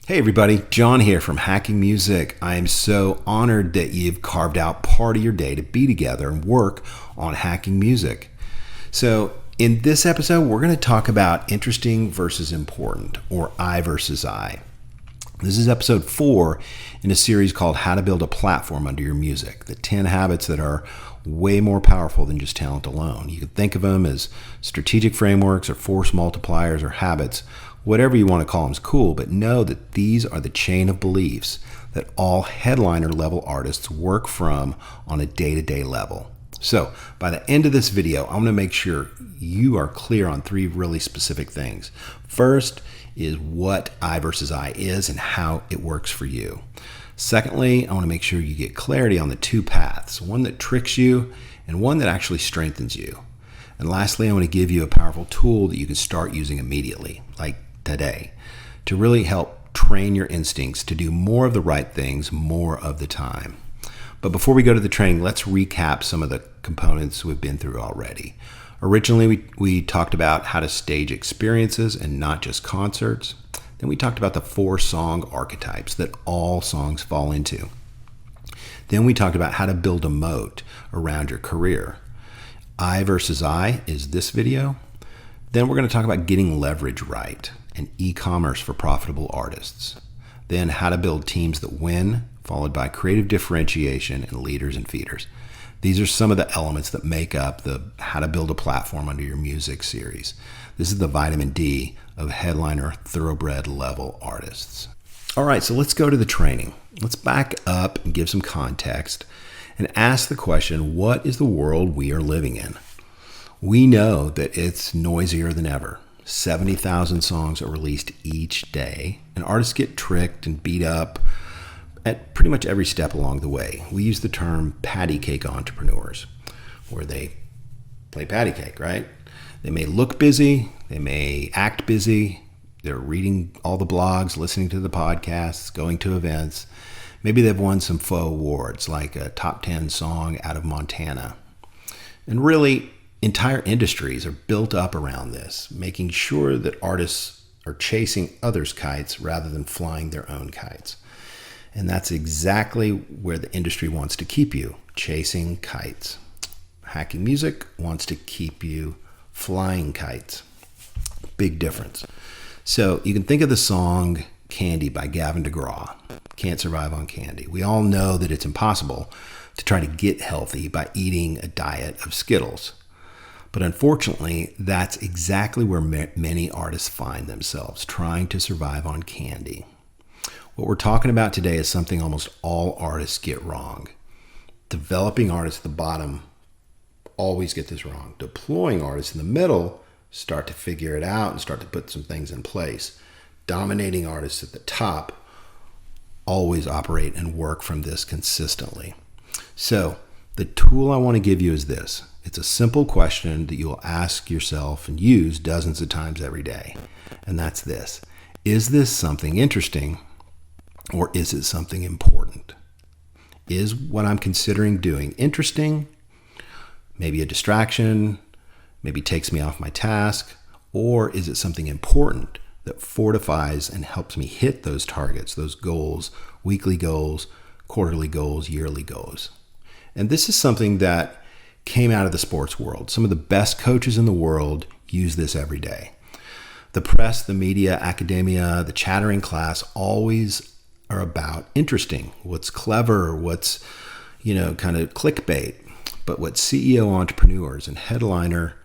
Hey everybody, John here from Hacking Music. I am so honored that you've carved out part of your day to be together and work on hacking music. So in this episode, we're going to talk about interesting versus important, or I versus I. This is episode 4 in a series called How to Build a Platform Under Your Music, the 10 habits that are way more powerful than just talent alone. You can think of them as strategic frameworks or force multipliers or habits. Whatever you want to call them is cool, but know that these are the chain of beliefs that all headliner level artists work from on a day-to-day level. So by the end of this video, I'm going to make sure you are clear on 3 really specific things. First is what I versus I is and how it works for you. Secondly, I want to make sure you get clarity on the 2 paths, one that tricks you and one that actually strengthens you. And lastly, I want to give you a powerful tool that you can start using immediately, like today, to really help train your instincts to do more of the right things more of the time. But before we go to the training, let's recap some of the components we've been through already. Originally, we talked about how to stage experiences and not just concerts. Then we talked about the 4 song archetypes that all songs fall into. Then we talked about how to build a moat around your career. I versus I is this video. Then we're going to talk about getting leverage right and e-commerce for profitable artists. Then how to build teams that win, followed by creative differentiation and leaders and feeders. These are some of the elements that make up the How to Build a Platform Under Your Music series. This is the vitamin D of headliner thoroughbred level artists. All right, so let's go to the training. Let's back up and give some context and ask the question, what is the world we are living in? We know that it's noisier than ever. 70,000 songs are released each day, and artists get tricked and beat up at pretty much every step along the way. We use the term patty cake entrepreneurs, where they play patty cake, right? They may look busy, they may act busy, they're reading all the blogs, listening to the podcasts, going to events. Maybe they've won some faux awards, like a top 10 song out of Montana. And really, entire industries are built up around this, making sure that artists are chasing others' kites rather than flying their own kites. And that's exactly where the industry wants to keep you, chasing kites. Hacking Music wants to keep you flying kites. Big difference. So you can think of the song Candy by Gavin DeGraw. Can't survive on candy. We all know that it's impossible to try to get healthy by eating a diet of Skittles. But unfortunately, that's exactly where many artists find themselves, trying to survive on candy. What we're talking about today is something almost all artists get wrong. Developing artists at the bottom always get this wrong. Deploying artists in the middle start to figure it out and start to put some things in place. Dominating artists at the top always operate and work from this consistently. So the tool I want to give you is this. It's a simple question that you will ask yourself and use dozens of times every day. And that's this. Is this something interesting or is it something important? Is what I'm considering doing interesting? Maybe a distraction? Maybe takes me off my task? Or is it something important that fortifies and helps me hit those targets, those goals, weekly goals, quarterly goals, yearly goals? And this is something that came out of the sports world. Some of the best coaches in the world use this every day. The press, the media, academia, the chattering class always are about interesting, what's clever, what's, kind of clickbait. But what CEO entrepreneurs and headliner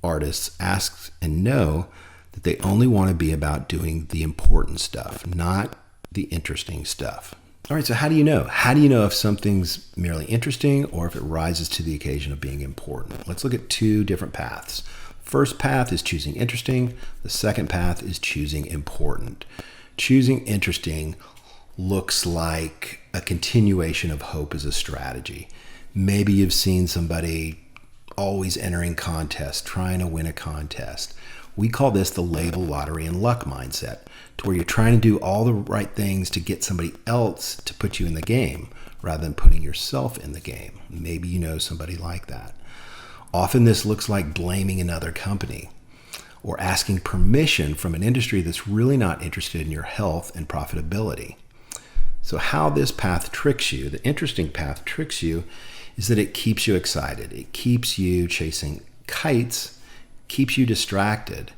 artists ask and know that they only want to be about doing the important stuff, not the interesting stuff. All right, so how do you know? How do you know if something's merely interesting or if it rises to the occasion of being important? Let's look at 2 different paths. First path is choosing interesting. The second path is choosing important. Choosing interesting looks like a continuation of hope as a strategy. Maybe you've seen somebody always entering contests, trying to win a contest. We call this the label, lottery, and luck mindset, to where you're trying to do all the right things to get somebody else to put you in the game rather than putting yourself in the game. Maybe you know somebody like that. Often this looks like blaming another company. or asking permission from an industry that's really not interested in your health and profitability. So how this path tricks you, the interesting path tricks you, is that it keeps you excited. It keeps you chasing kites, keeps you distracted,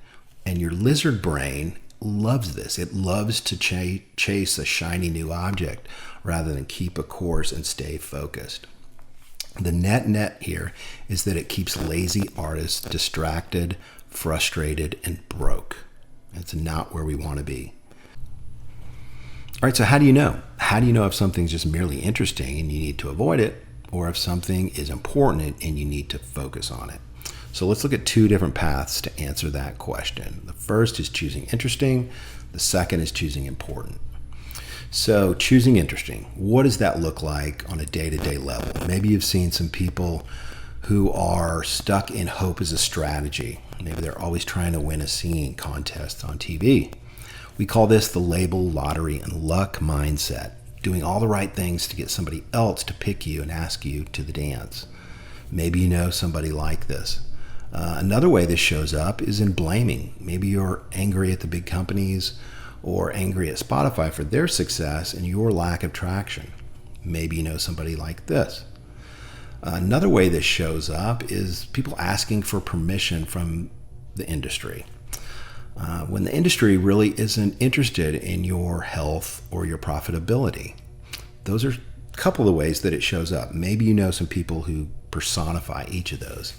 and your lizard brain loves this. It loves to chase a shiny new object rather than keep a course and stay focused. The net here is that it keeps lazy artists distracted, frustrated, and broke. It's not where we want to be. All right, so how do you know? How do you know if something's just merely interesting and you need to avoid it, or if something is important and you need to focus on it? So let's look at two different paths to answer that question. The first is choosing interesting. The second is choosing important. So choosing interesting, what does that look like on a day-to-day level? Maybe you've seen some people who are stuck in hope as a strategy. Maybe they're always trying to win a singing contest on TV. We call this the label, lottery, and luck mindset, doing all the right things to get somebody else to pick you and ask you to the dance. Maybe you know somebody like this. Another way this shows up is in blaming. Maybe you're angry at the big companies or angry at Spotify for their success and your lack of traction. Maybe you know somebody like this. Another way this shows up is people asking for permission from the industry. When the industry really isn't interested in your health or your profitability. Those are a couple of ways that it shows up. Maybe you know some people who personify each of those.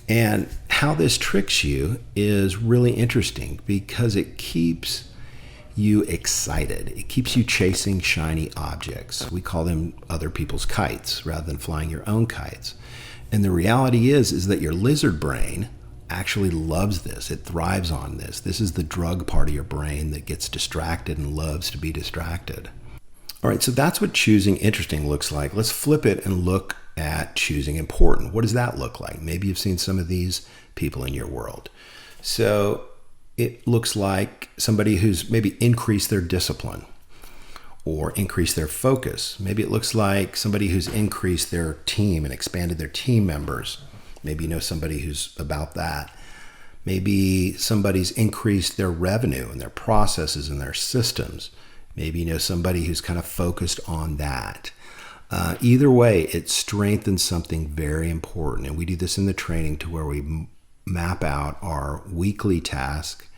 And how this tricks you is really interesting because it keeps you excited. It keeps you chasing shiny objects. We call them other people's kites rather than flying your own kites. And the reality is that your lizard brain actually loves this. It thrives on this. This is the drug part of your brain that gets distracted and loves to be distracted. All right, so that's what choosing interesting looks like. Let's flip it and look at choosing important. What does that look like? Maybe you've seen some of these people in your world. So it looks like somebody who's maybe increased their discipline or increased their focus. Maybe it looks like somebody who's increased their team and expanded their team members. Maybe you know somebody who's about that. Maybe somebody's increased their revenue and their processes and their systems. Maybe you know somebody who's kind of focused on that. Either way, it strengthens something very important. And we do this in the training to where we map out our weekly task,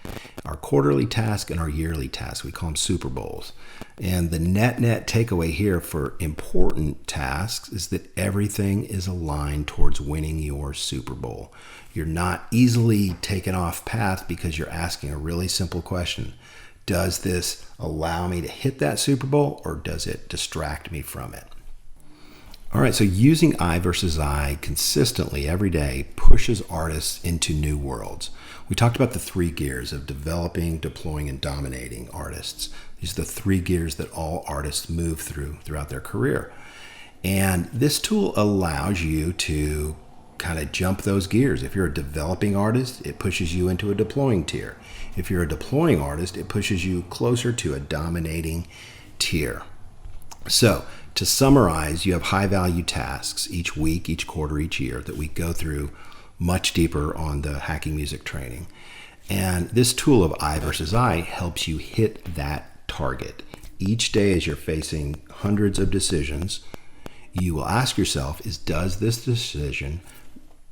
our quarterly task, and our yearly task. We call them Super Bowls. And the net takeaway here for important tasks is that everything is aligned towards winning your Super Bowl. You're not easily taken off path because you're asking a really simple question. Does this allow me to hit that Super Bowl, or does it distract me from it? All right, so using I versus I consistently every day pushes artists into new worlds. We talked about the three gears of developing, deploying, and dominating artists. These are the three gears that all artists move throughout their career. And this tool allows you to kind of jump those gears. If you're a developing artist, it pushes you into a deploying tier. If you're a deploying artist, it pushes you closer to a dominating tier. So, to summarize, you have high-value tasks each week, each quarter, each year that we go through much deeper on the Hacking Music training. And this tool of I versus I helps you hit that target. Each day as you're facing hundreds of decisions, you will ask yourself, does this decision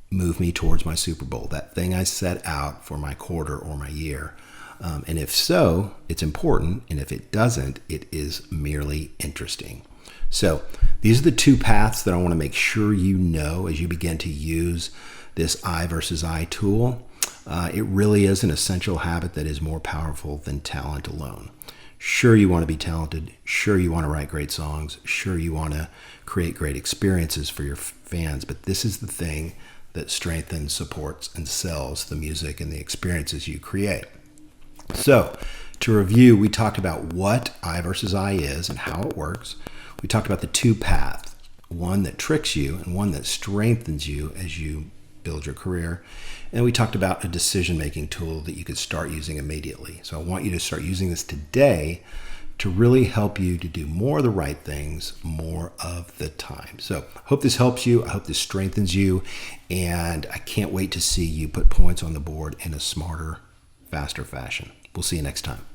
move me towards my Super Bowl, that thing I set out for my quarter or my year? And if so, it's important. And if it doesn't, it is merely interesting. So these are the two paths that I want to make sure you know as you begin to use this I versus I tool. It really is an essential habit that is more powerful than talent alone. Sure, you want to be talented. Sure, you want to write great songs. Sure, you want to create great experiences for your fans. But this is the thing that strengthens, supports, and sells the music and the experiences you create. So to review, we talked about what I versus I is and how it works. We talked about the two paths, one that tricks you and one that strengthens you as you build your career. And we talked about a decision-making tool that you could start using immediately. So I want you to start using this today to really help you to do more of the right things more of the time. So I hope this helps you. I hope this strengthens you. And I can't wait to see you put points on the board in a smarter, faster fashion. We'll see you next time.